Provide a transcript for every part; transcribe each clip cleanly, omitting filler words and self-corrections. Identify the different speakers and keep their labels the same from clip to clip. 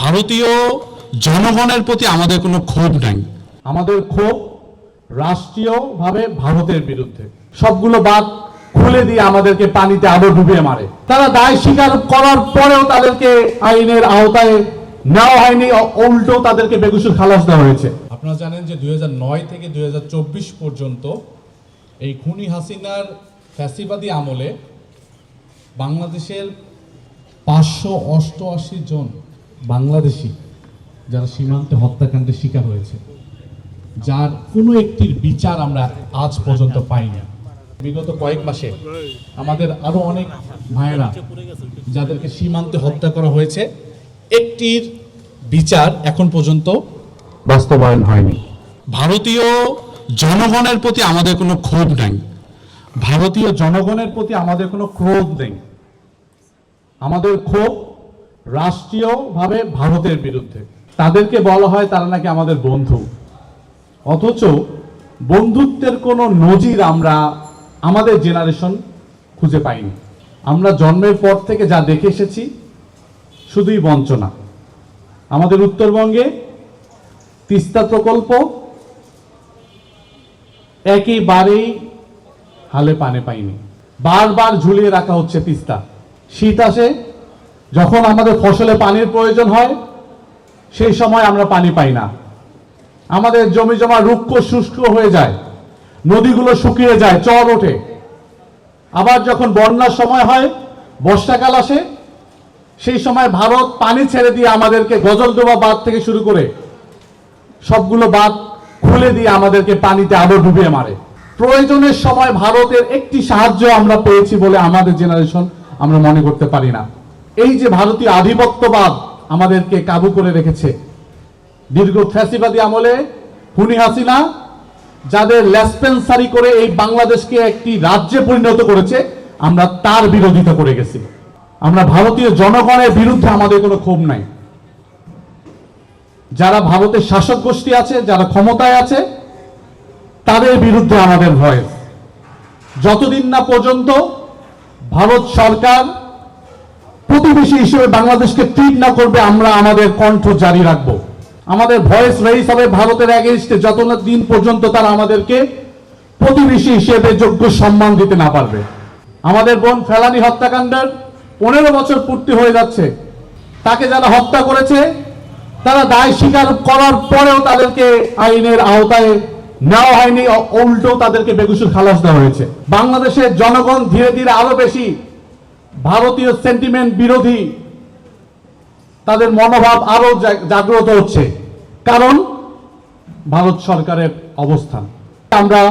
Speaker 1: ভারতীয় জনগণের প্রতি আমাদের কোনো ক্ষোভ নাই।
Speaker 2: আমাদের ক্ষোভ রাষ্ট্রীয়ভাবে ভারতের বিরুদ্ধে। সবগুলো বাদ খুলে দিয়ে আমাদেরকে পানিতে আরো ডুবিয়ে মারে। তারা দায় স্বীকার করার পরেও তাদেরকে আইনের আওতায় নেওয়া হয়নি, উল্টো তাদেরকে বেকসুর খালাস দেওয়া হয়েছে।
Speaker 3: আপনারা জানেন যে 2009 থেকে 2024 পর্যন্ত এই খুনি হাসিনার ফ্যাসিবাদী আমলে বাংলাদেশের 588 জন বাংলাদেশি যারা সীমান্তে হত্যাকাণ্ডের শিকার হয়েছে, যার কোনো একটির বিচার আমরা আজ পর্যন্ত পাইনি। বিগত কয়েক মাসে আমাদের আরো অনেক ভাইয়েরা যাদেরকে সীমান্তে হত্যা করা হয়েছে, একটির বিচার এখন পর্যন্ত
Speaker 2: বাস্তবায়ন হয়নি।
Speaker 1: ভারতীয় জনগণের প্রতি আমাদের কোনো ক্ষোভ নাই।
Speaker 2: ভারতীয় জনগণের প্রতি আমাদের কোনো ক্রোধ নেই। আমাদের ক্ষোভ রাষ্ট্রীয়ভাবে ভারতের বিরুদ্ধে। তাদেরকে বলা হয় তারা নাকি আমাদের বন্ধু, অথচ বন্ধুত্বের কোনো নজির আমরা আমাদের জেনারেশন খুঁজে পাইনি। আমরা জন্মের পর থেকে যা দেখে এসেছি শুধুই বঞ্চনা। আমাদের উত্তরবঙ্গে তিস্তা প্রকল্প একেবারেই হালে পানে পাইনি। বারবার ঝুলিয়ে রাখা হচ্ছে তিস্তা। শীত আসে, যখন আমাদের ফসলে পানির প্রয়োজন হয় সেই সময় আমরা পানি পাই না। আমাদের জমি জমা রুক্ষ শুষ্ক হয়ে যায়, নদীগুলো শুকিয়ে যায়, চর ওঠে। আবার যখন বন্যার সময় হয়, বর্ষাকাল আসে, সেই সময় ভারত পানি ছেড়ে দিয়ে আমাদেরকে গজলডোবা বাঁধ থেকে শুরু করে সবগুলো বাঁধ খুলে দিয়ে আমাদেরকে পানিতে আরো ডুবিয়ে মারে। প্রয়োজনের সময় ভারতের একটি সাহায্য আমরা পেয়েছি বলে আমাদের জেনারেশন আমরা মনে করতে পারি না। এই যে ভারতীয় আধিপত্যবাদ আমাদেরকে কাবু করে রেখেছে, দীর্ঘ ফ্যাসিবাদী আমলে খুনি হাসিনা যাদের লেসপেন্সারি করে এই বাংলাদেশকে একটি রাজ্যে পরিণত করেছে, আমরা তার বিরোধিতা করে গেছি। আমরা ভারতীয় জনগণের বিরুদ্ধে আমাদের কোনো ক্ষোভ নাই। যারা ভারতের শাসক গোষ্ঠী আছে, যারা ক্ষমতায় আছে, তাদের বিরুদ্ধে আমাদের ভয়েস। যতদিন না পর্যন্ত ভারত সরকার প্রতিবেশী হিসেবে বাংলাদেশকে ট্রিট না করবে, আমরা আমাদের কণ্ঠ জারি রাখব। আমাদের ভয়েস রেইজ হবে ভারতের এগেইনস্টে যত না দিন পর্যন্ত তারা আমাদেরকে প্রতিবেশী হিসেবে যোগ্য সম্মান দিতে না পারবে। আমাদের বোন ফেলানী হত্যাকাণ্ডের 15 বছর পূর্তি হয়ে যাচ্ছে। তাকে যারা হত্যা করেছে তারা দায় স্বীকার করার পরেও তাদেরকে আইনের আওতায় নেওয়া হয়নি, উল্টো তাদেরকে বেকসুর খালাস দেওয়া হয়েছে। বাংলাদেশের জনগণ ধীরে ধীরে আরো বেশি ভারতীয় সেন্টিমেন্ট বিরোধী, তাদের মনোভাব আরো জাগ্রত হচ্ছে, কারণ ভারত সরকারের অবস্থান। আমরা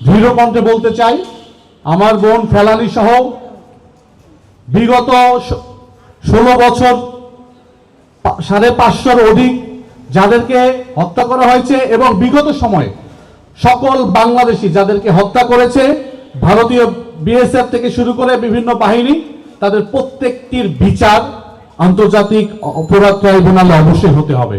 Speaker 2: দৃঢ় কণ্ঠে বলতে চাই, আমার বোন ফেলানী সহ বিগত 16 বছর 550-র অধিক যাদেরকে হত্যা করা হয়েছে এবং বিগত সময়ে সকল বাংলাদেশি যাদেরকে হত্যা করেছে ভারতীয় বিএসএফ থেকে শুরু করে বিভিন্ন বাহিনী, তাদের প্রত্যেকটির বিচার আন্তর্জাতিক অপরাধ ট্রাইব্যুনালে অবশ্যই হতে হবে।